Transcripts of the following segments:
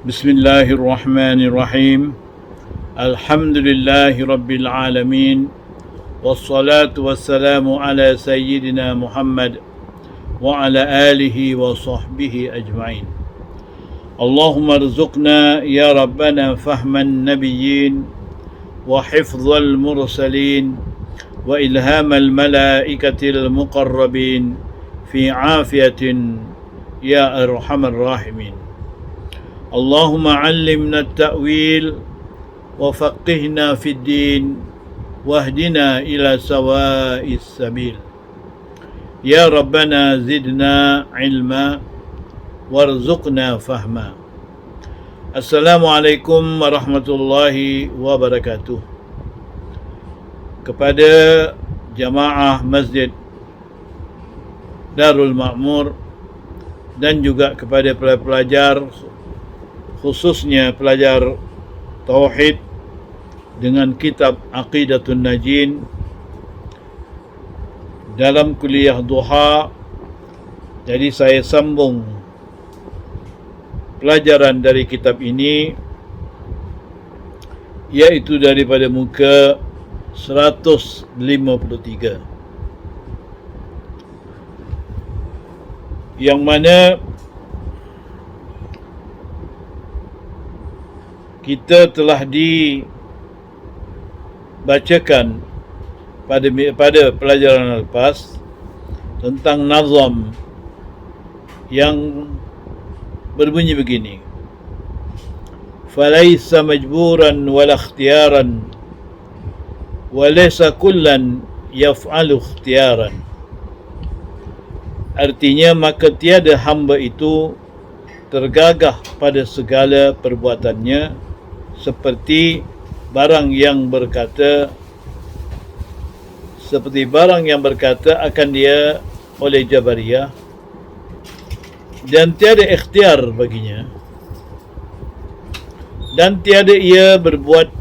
Bismillahirrahmanirrahim. Alhamdulillahi Rabbil Alamin. Wassalatu wassalamu ala Sayyidina Muhammad wa ala alihi wa sahbihi ajma'in. Allahumma rzuqna ya Rabbana fahman nabiyyin wa hifzal mursalin wa ilhamal malaikatil muqarrabin fi afiyatin ya arhamar rahimin. Allahumma allimna at-ta'wil wa faqihna fid din wahdina ila sawa'is sabil. Ya Rabbana zidna ilma warzuqna fahma. Assalamualaikum warahmatullahi wabarakatuh. Kepada jamaah Masjid Darul Ma'mur dan juga kepada pelajar, khususnya pelajar Tauhid dengan kitab Aqidatun Najin dalam kuliah duha. Jadi saya sambung pelajaran dari kitab ini, iaitu daripada muka 153, yang mana kita telah dibacakan pada pelajaran lepas tentang nazam yang berbunyi begini: falaisa majburan wala ikhtiyaran walaysa kullan yaf'alu ikhtiyaran. Artinya, maka tiada hamba itu tergagah pada segala perbuatannya seperti barang yang berkata akan dia oleh Jabariyah, dan tiada ikhtiar baginya, dan tiada ia berbuat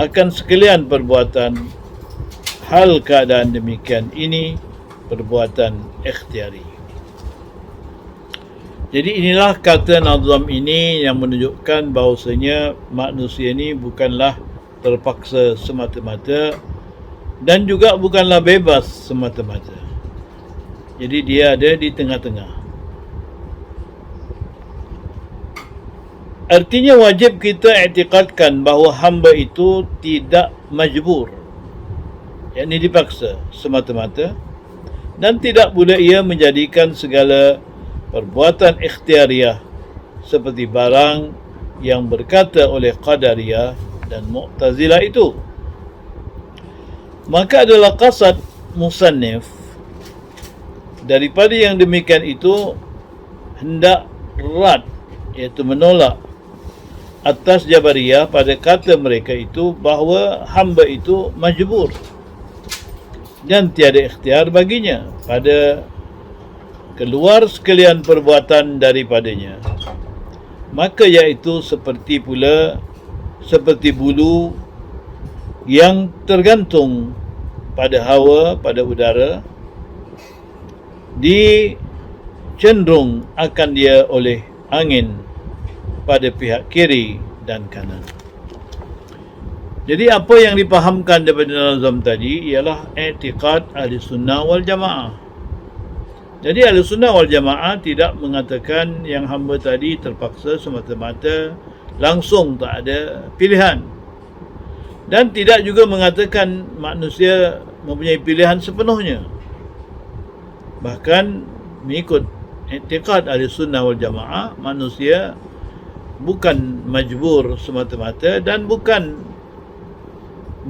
akan sekalian perbuatan. Hal keadaan demikian ini perbuatan ikhtiari. Jadi inilah kata nazam ini yang menunjukkan bahawasanya manusia ini bukanlah terpaksa semata-mata dan juga bukanlah bebas semata-mata. Jadi dia ada di tengah-tengah. Artinya wajib kita i'tiqadkan bahawa hamba itu tidak majbur, yakni dipaksa semata-mata, dan tidak pula ia menjadikan segala perbuatan ikhtiariyah seperti barang yang berkata oleh Qadariyah dan Mu'tazilah itu. Maka adalah qasad musannif daripada yang demikian itu hendak rad, iaitu menolak atas Jabariyah pada kata mereka itu bahawa hamba itu majbur dan tiada ikhtiar baginya pada keluar sekalian perbuatan daripadanya. Maka iaitu seperti bulu yang tergantung pada hawa, pada udara, dicenderung akan dia oleh angin pada pihak kiri dan kanan. Jadi apa yang dipahamkan daripada nazam tadi ialah i'tiqad ahli sunnah wal jamaah. Jadi ahli sunnah wal jamaah tidak mengatakan yang hamba tadi terpaksa semata-mata, langsung tak ada pilihan, dan tidak juga mengatakan manusia mempunyai pilihan sepenuhnya. Bahkan mengikut i'tiqad ahli sunnah wal jamaah, manusia bukan majbur semata-mata dan bukan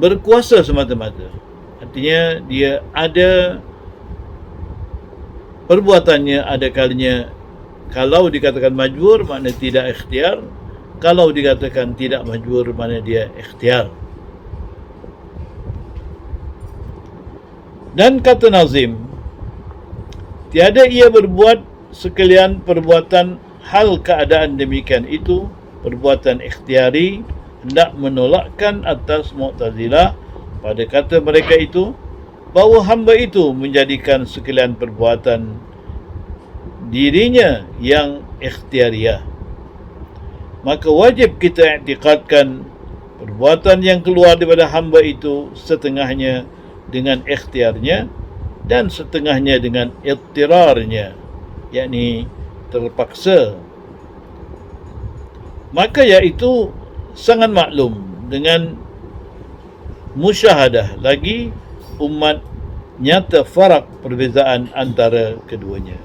berkuasa semata-mata. Artinya dia ada perbuatannya, ada kalanya kalau dikatakan majbur makna tidak ikhtiar, kalau dikatakan tidak majbur makna dia ikhtiar. Dan kata nazim, tiada ia berbuat sekalian perbuatan hal keadaan demikian itu perbuatan ikhtiari hendak menolakkan atas Mu'tazilah pada kata mereka itu bahawa hamba itu menjadikan sekalian perbuatan dirinya yang ikhtiariah. Maka wajib kita iktikadkan perbuatan yang keluar daripada hamba itu setengahnya dengan ikhtiarnya dan setengahnya dengan ittirarnya, yakni terpaksa. Maka iaitu sangat maklum dengan musyahadah lagi umat nyata farak perbezaan antara keduanya.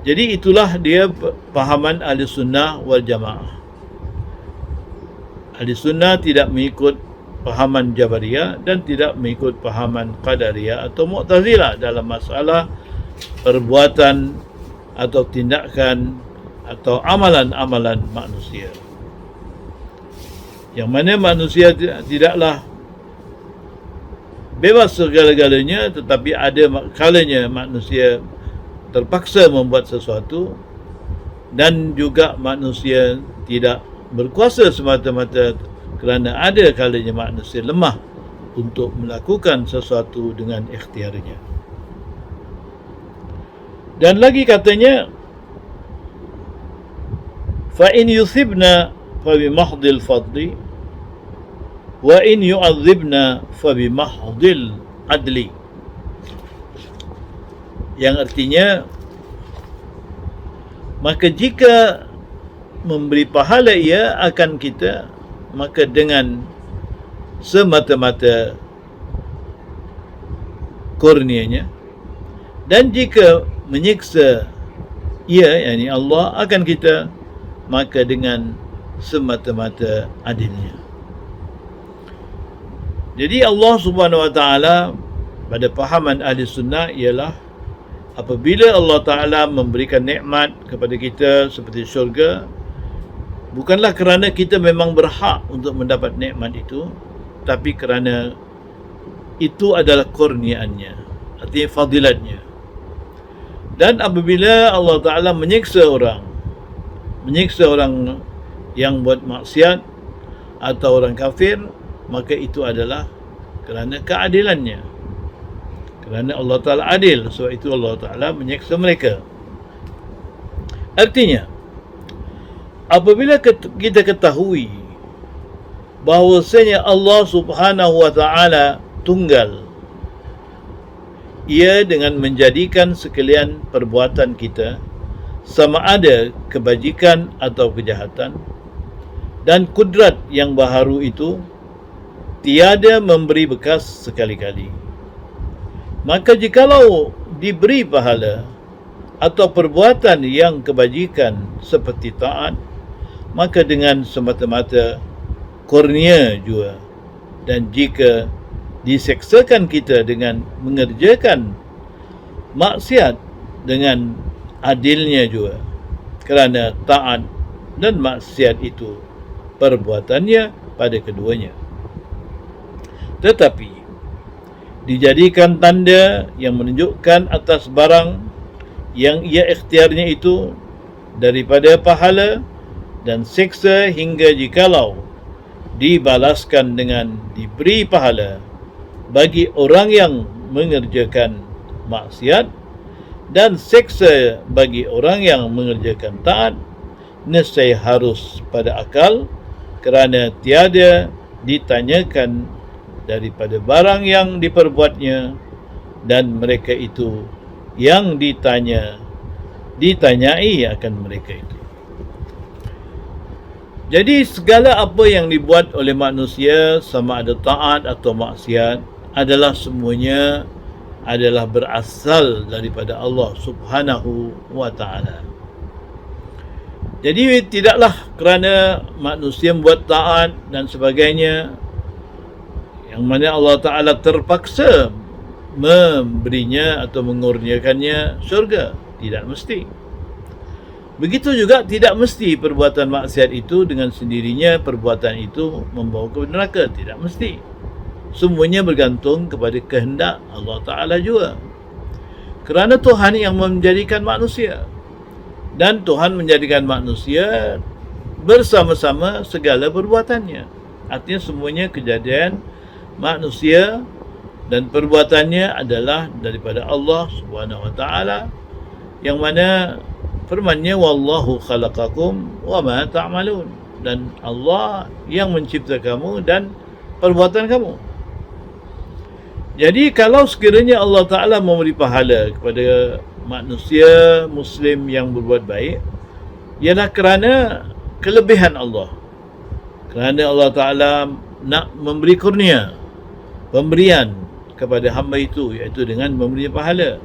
Jadi itulah dia pahaman ahli sunnah wal jamaah. Ahli sunnah tidak mengikut pahaman Jabariyah dan tidak mengikut pahaman Qadariyah atau Mu'tazilah dalam masalah perbuatan atau tindakan atau amalan-amalan manusia. Yang mana manusia tidaklah bebas segala-galanya, tetapi ada kalanya manusia terpaksa membuat sesuatu dan juga manusia tidak berkuasa semata-mata kerana ada kalanya manusia lemah untuk melakukan sesuatu dengan ikhtiarnya. Dan lagi katanya, fa in yusibna fa bi mahdil fadli wa in yu'adzibna fa bi mahdil adli. Yang artinya, maka jika memberi pahala ia akan kita, maka dengan semata-mata kurnianya, dan jika menyiksa ia, yakni Allah, akan kita, maka dengan semata-mata adilnya. Jadi Allah Subhanahu wa taala pada pahaman ahli sunnah ialah apabila Allah Ta'ala memberikan nikmat kepada kita seperti syurga, bukanlah kerana kita memang berhak untuk mendapat nikmat itu, tapi kerana itu adalah kurniaannya, artinya fadilatnya. Dan apabila Allah Ta'ala menyiksa orang yang buat maksiat atau orang kafir, maka itu adalah kerana keadilannya. Kerana Allah Ta'ala adil, sebab itu Allah Ta'ala menyiksa mereka. Artinya, apabila kita ketahui bahawasanya Allah Subhanahu wa Ta'ala tunggal, ia dengan menjadikan sekalian perbuatan kita sama ada kebajikan atau kejahatan, dan kudrat yang baharu itu tiada memberi bekas sekali-kali. Maka jikalau diberi pahala atau perbuatan yang kebajikan seperti taat, maka dengan semata-mata kurnia jua. Dan jika diseksakan kita dengan mengerjakan maksiat, dengan adilnya jua, kerana taat dan maksiat itu perbuatannya pada keduanya. Tetapi dijadikan tanda yang menunjukkan atas barang yang ia ikhtiarnya itu daripada pahala dan siksa, hingga jikalau dibalaskan dengan diberi pahala bagi orang yang mengerjakan maksiat dan siksa bagi orang yang mengerjakan taat, nescaya harus pada akal, kerana tiada ditanyakan daripada barang yang diperbuatnya, dan mereka itu yang ditanyai akan mereka itu. Jadi segala apa yang dibuat oleh manusia, sama ada taat atau maksiat, adalah semuanya adalah berasal daripada Allah Subhanahu wa Ta'ala. Jadi tidaklah kerana manusia membuat taat dan sebagainya, yang mana Allah Ta'ala terpaksa memberinya atau mengurniakannya syurga. Tidak mesti. Begitu juga tidak mesti perbuatan maksiat itu dengan sendirinya perbuatan itu membawa ke neraka. Tidak mesti. Semuanya bergantung kepada kehendak Allah Ta'ala juga. Kerana Tuhan yang menjadikan manusia. Dan Tuhan menjadikan manusia bersama-sama segala perbuatannya. Artinya semuanya kejadian manusia dan perbuatannya adalah daripada Allah Subhanahu wa taala, yang mana firman-Nya wallahu khalaqakum wa ma ta'malun, dan Allah yang mencipta kamu dan perbuatan kamu. Jadi kalau sekiranya Allah Ta'ala memberi pahala kepada manusia Muslim yang berbuat baik, ialah kerana kelebihan Allah. Kerana Allah Ta'ala nak memberi kurnia, pemberian kepada hamba itu, iaitu dengan memberi pahala.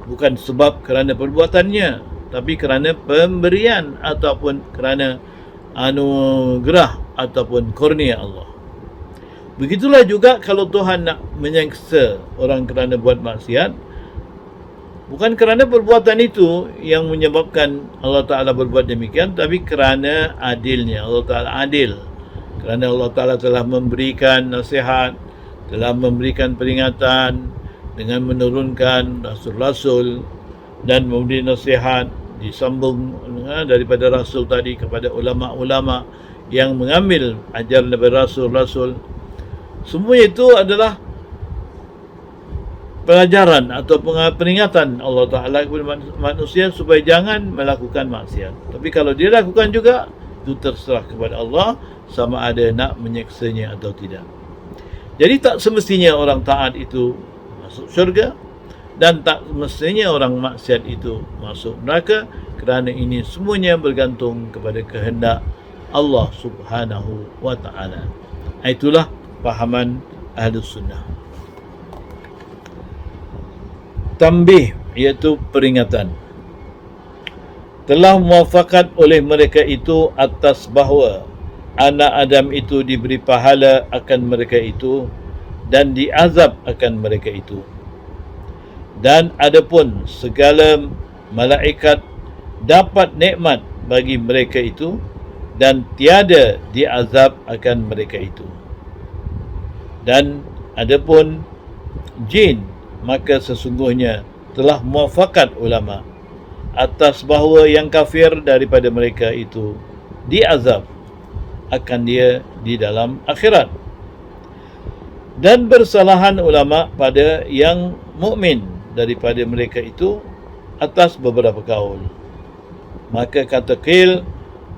Bukan sebab kerana perbuatannya, tapi kerana pemberian ataupun kerana anugerah ataupun kurnia Allah. Begitulah juga kalau Tuhan nak menyeksa orang kerana buat maksiat, bukan kerana perbuatan itu yang menyebabkan Allah Ta'ala berbuat demikian, tapi kerana adilnya. Allah Ta'ala adil. Kerana Allah Ta'ala telah memberikan nasihat, telah memberikan peringatan dengan menurunkan rasul-rasul dan memberi nasihat, disambung daripada rasul tadi kepada ulama-ulama yang mengambil ajaran daripada rasul-rasul. Semua itu adalah pelajaran atau peringatan Allah Ta'ala kepada manusia supaya jangan melakukan maksiat. Tapi kalau dia lakukan juga, itu terserah kepada Allah sama ada nak menyeksanya atau tidak. Jadi tak semestinya orang taat itu masuk syurga, dan tak semestinya orang maksiat itu masuk neraka, kerana ini semuanya bergantung kepada kehendak Allah Subhanahu wa Ta'ala. Itulah pahaman Ahlus Sunnah. Tambih, iaitu peringatan. Telah muafakat oleh mereka itu atas bahawa anak Adam itu diberi pahala akan mereka itu dan diazab akan mereka itu. Dan adapun segala malaikat dapat nikmat bagi mereka itu dan tiada diazab akan mereka itu. Dan adapun jin, maka sesungguhnya telah muafakat ulama atas bahawa yang kafir daripada mereka itu diazab akan dia di dalam akhirat. Dan bersalahan ulama pada yang mukmin daripada mereka itu atas beberapa kaul. Maka kata qil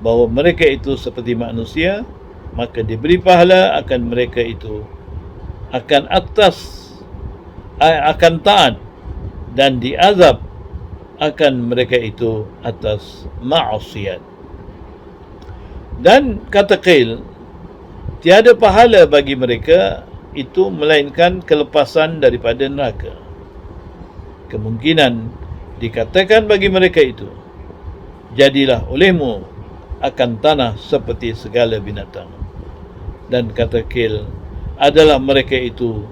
bahawa mereka itu seperti manusia, maka diberi pahala akan mereka itu akan taat, dan diazab akan mereka itu atas maksiat. Dan kata qil, tiada pahala bagi mereka itu melainkan kelepasan daripada neraka. Kemungkinan dikatakan bagi mereka itu, jadilah olehmu akan tanah seperti segala binatang. Dan kata qil adalah mereka itu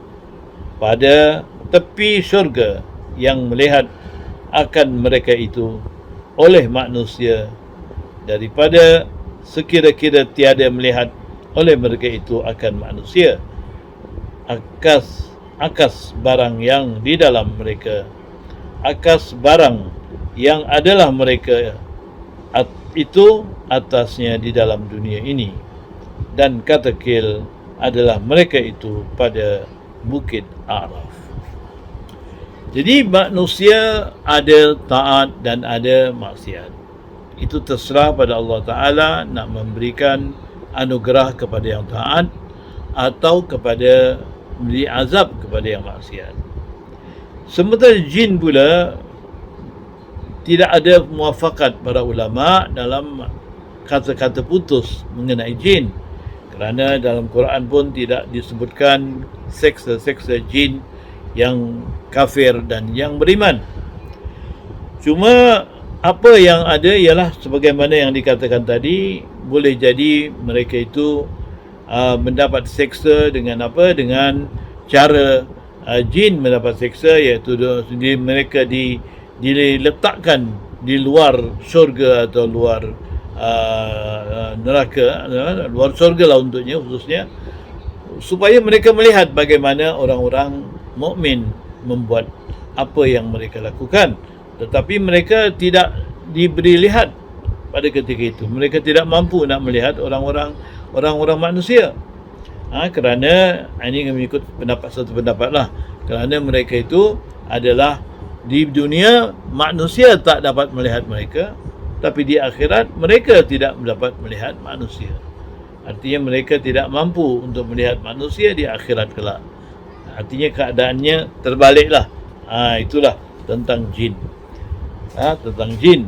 pada tepi syurga yang melihat akan mereka itu oleh manusia daripada sekira-kira tiada melihat oleh mereka itu akan manusia akas barang yang di dalam mereka, akas barang yang adalah mereka itu atasnya di dalam dunia ini. Dan kata qil adalah mereka itu pada Bukit Araf. Jadi manusia ada taat dan ada maksiat. Itu terserah pada Allah Ta'ala nak memberikan anugerah kepada yang taat atau kepada beri azab kepada yang maksiat. Sementara jin pula tidak ada muafakat para ulama dalam kata-kata putus mengenai jin. Kerana dalam Quran pun tidak disebutkan seksa-seksa jin yang kafir dan yang beriman. Cuma apa yang ada ialah sebagaimana yang dikatakan tadi, boleh jadi mereka itu mendapat seksa dengan apa? Dengan cara jin mendapat seksa, iaitu mereka diletakkan di luar syurga atau luar neraka, luar syurga lah untuknya khususnya, supaya mereka melihat bagaimana orang-orang mukmin membuat apa yang mereka lakukan, tetapi mereka tidak diberi lihat pada ketika itu. Mereka tidak mampu nak melihat orang-orang manusia. Kerana ini mengikut satu pendapat lah, kerana mereka itu adalah di dunia manusia tak dapat melihat mereka, tapi di akhirat mereka tidak dapat melihat manusia. Artinya mereka tidak mampu untuk melihat manusia di akhirat kelak. Artinya keadaannya terbaliklah. Itulah tentang jin. Tentang jin.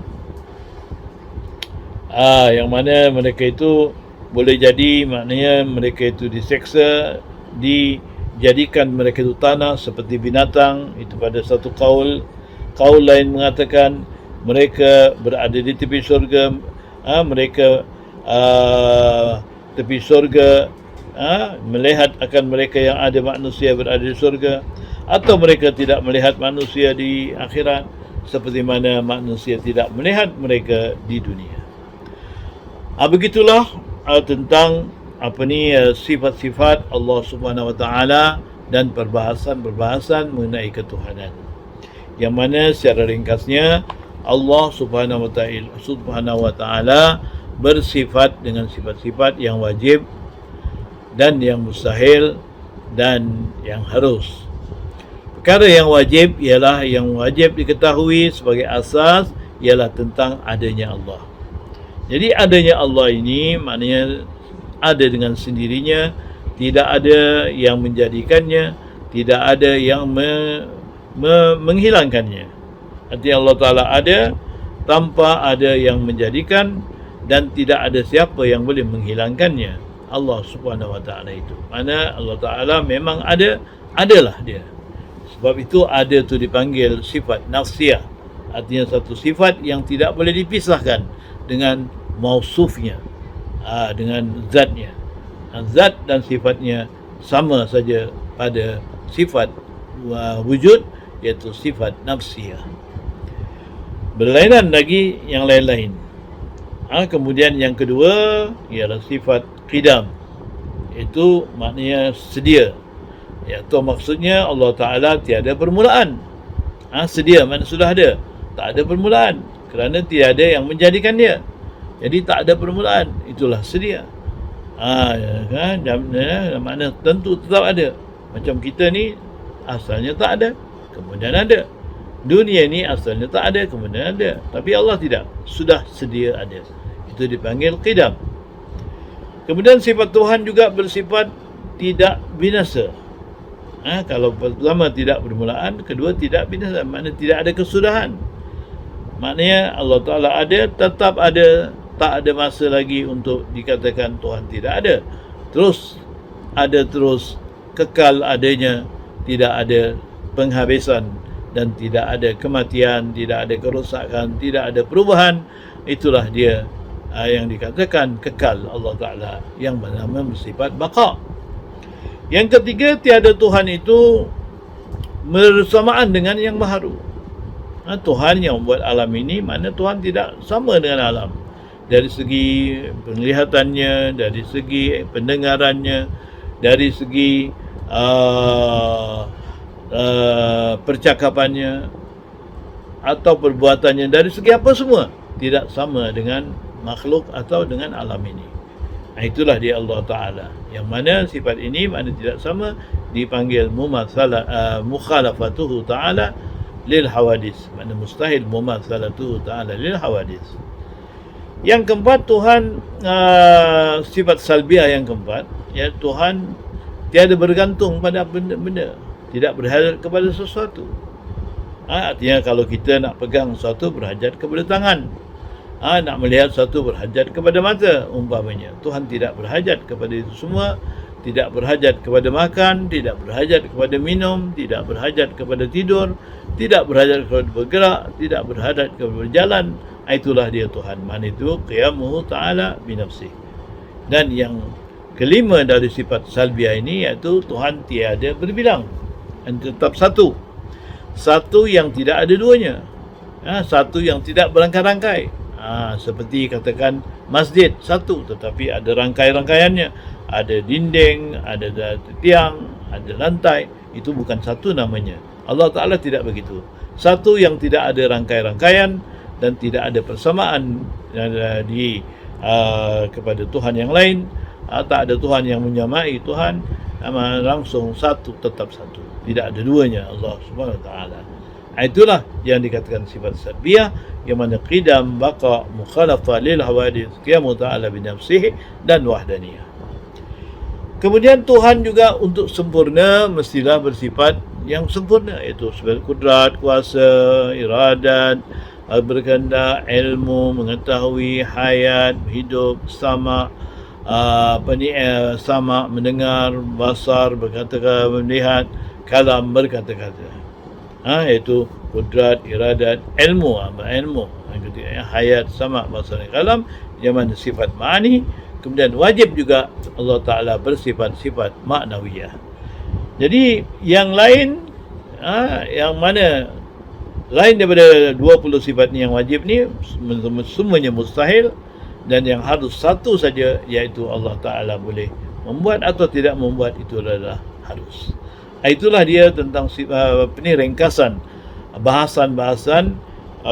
Yang mana mereka itu boleh jadi, maknanya mereka itu diseksa, dijadikan mereka itu tanah seperti binatang. Itu pada satu kaul lain mengatakan mereka berada di tepi syurga. Mereka tepi syurga, melihat akan mereka yang ada manusia berada di syurga, atau mereka tidak melihat manusia di akhirat seperti mana manusia tidak melihat mereka di dunia. Begitulah tentang sifat-sifat Allah Subhanahu Wa Taala dan perbahasan mengenai ketuhanan, yang mana secara ringkasnya Allah Subhanahu Wa Taala bersifat dengan sifat-sifat yang wajib dan yang mustahil dan yang harus. Perkara yang wajib ialah yang wajib diketahui sebagai asas ialah tentang adanya Allah. Jadi adanya Allah ini maknanya ada dengan sendirinya, tidak ada yang menjadikannya, tidak ada yang menghilangkannya. Artinya Allah Ta'ala ada tanpa ada yang menjadikan, dan tidak ada siapa yang boleh menghilangkannya. Allah Subhanahu Wa Taala itu, mana Allah Ta'ala memang adalah dia. Sebab itu ada tu dipanggil sifat nafsiyah. Artinya satu sifat yang tidak boleh dipisahkan dengan mausufnya, dengan zatnya. Zat dan sifatnya sama saja pada sifat wujud, iaitu sifat nafsiyah. Berlainan lagi yang lain-lain. Kemudian yang kedua ialah sifat qidam, itu maknanya sedia, iaitu maksudnya Allah Ta'ala tiada permulaan. Sedia maknanya sudah ada, tak ada permulaan, kerana tiada yang menjadikan dia. Jadi tak ada permulaan, itulah sedia. Makna tentu tetap ada. Macam kita ni asalnya tak ada, kemudian ada. Dunia ni asalnya tak ada, kemudian ada. Tapi Allah tidak, sudah sedia ada. Itu dipanggil qidam. Kemudian sifat Tuhan juga bersifat tidak binasa. Kalau pertama tidak permulaan, kedua tidak binasa, maknanya tidak ada kesudahan. Maknanya Allah Ta'ala ada, tetap ada, tak ada masa lagi untuk dikatakan Tuhan tidak ada. Terus ada, terus kekal adanya, tidak ada penghabisan, dan tidak ada kematian, tidak ada kerosakan, tidak ada perubahan. Itulah dia yang dikatakan kekal Allah Ta'ala, yang bernama bersifat baqa. Yang ketiga, tiada Tuhan itu bersamaan dengan yang baharu. Tuhan yang membuat alam ini, mana Tuhan tidak sama dengan alam. Dari segi penglihatannya, dari segi pendengarannya, dari segi percakapannya atau perbuatannya, dari segi apa semua tidak sama dengan makhluk atau dengan alam ini. Itulah dia Allah Ta'ala, yang mana sifat ini mana tidak sama, dipanggil mukhalafatuhu ta'ala lil hawadis, mana mustahil mumatsalatuhu ta'ala lil hawadis. Yang keempat, Tuhan sifat salbiah yang keempat, ya, Tuhan tiada bergantung pada benda-benda, tidak berhajat kepada sesuatu. Artinya kalau kita nak pegang sesuatu berhajat kepada tangan, nak melihat sesuatu berhajat kepada mata umpamanya. Tuhan tidak berhajat kepada itu semua, tidak berhajat kepada makan, tidak berhajat kepada minum, tidak berhajat kepada tidur, tidak berhajat kepada bergerak, tidak berhajat kepada berjalan. Itulah dia Tuhan. Mana itu qiyamuhu ta'ala binafsih. Dan yang kelima dari sifat salbiah ini, iaitu Tuhan tiada berbilang, dan tetap satu. Satu yang tidak ada duanya, satu yang tidak berangkai-rangkai. Seperti katakan masjid satu, tetapi ada rangkai-rangkaiannya, ada dinding, ada tiang, ada lantai. Itu bukan satu namanya, Allah Ta'ala tidak begitu. Satu yang tidak ada rangkai-rangkaian dan tidak ada persamaan kepada Tuhan yang lain. Tak ada Tuhan yang menyamai Tuhan, langsung satu, tetap satu, tidak ada duanya Allah Subhanahu Wa Ta'ala. Itulah yang dikatakan sifat salbiyah, yang mana qidam, baqa, mukhalafah lil hawadith, qiyamu ta'ala binafsihi dan wahdaniyah. Kemudian Tuhan juga untuk sempurna mestilah bersifat yang sempurna, iaitu sebagai kudrat, kuasa, iradat, berkehendak, ilmu, mengetahui, hayat, hidup, sama, sama, mendengar, basar, berkata-kata, melihat, kalam, berkata-kata. Iaitu kudrat, iradat, ilmu, ilmu. Yang ketiga, hayat, sama, basar, kalam, yang mana sifat ma'ani. Kemudian wajib juga Allah Ta'ala bersifat-sifat maknawiyah. Jadi yang lain, yang mana lain daripada 20 sifat ni yang wajib ni, semuanya mustahil. Dan yang harus satu saja, iaitu Allah Ta'ala boleh membuat atau tidak membuat, itu adalah harus. Itulah dia tentang ringkasan bahasan-bahasan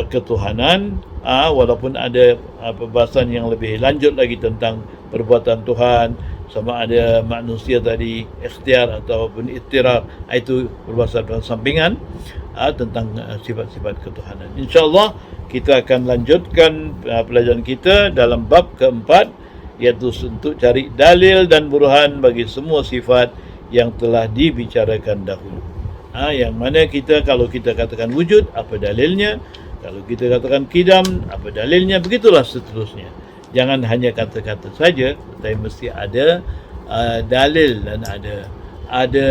ketuhanan. Walaupun ada pembahasan yang lebih lanjut lagi tentang perbuatan Tuhan, sama ada manusia tadi ikhtiar ataupun ittirar, itu perbahasan sampingan tentang sifat-sifat ketuhanan. InsyaAllah kita akan lanjutkan pelajaran kita dalam bab keempat, iaitu untuk cari dalil dan buruhan bagi semua sifat yang telah dibicarakan dahulu. Yang mana kita, kalau kita katakan wujud, apa dalilnya? Kalau kita katakan qidam, apa dalilnya? Begitulah seterusnya. Jangan hanya kata-kata saja, tetapi mesti ada dalil dan ada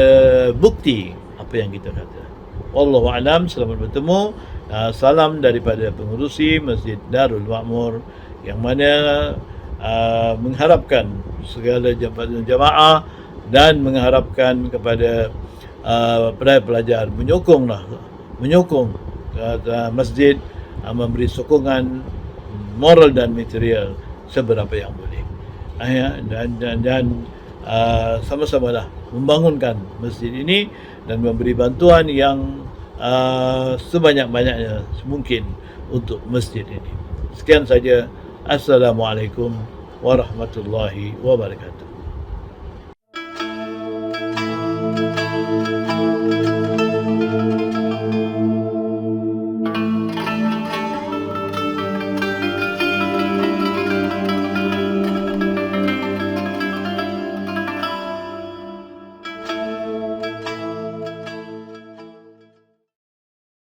bukti apa yang kita kata. Wallahu a'lam. Selamat bertemu. Salam daripada pengurusi Masjid Darul Ma'mur, yang mana mengharapkan segala jamaah dan mengharapkan kepada pelajar menyokong masjid, memberi sokongan moral dan material seberapa yang boleh, dan sama-samalah membangunkan masjid ini dan memberi bantuan yang sebanyak-banyaknya mungkin untuk masjid ini. Sekian saja. Assalamualaikum warahmatullahi wabarakatuh.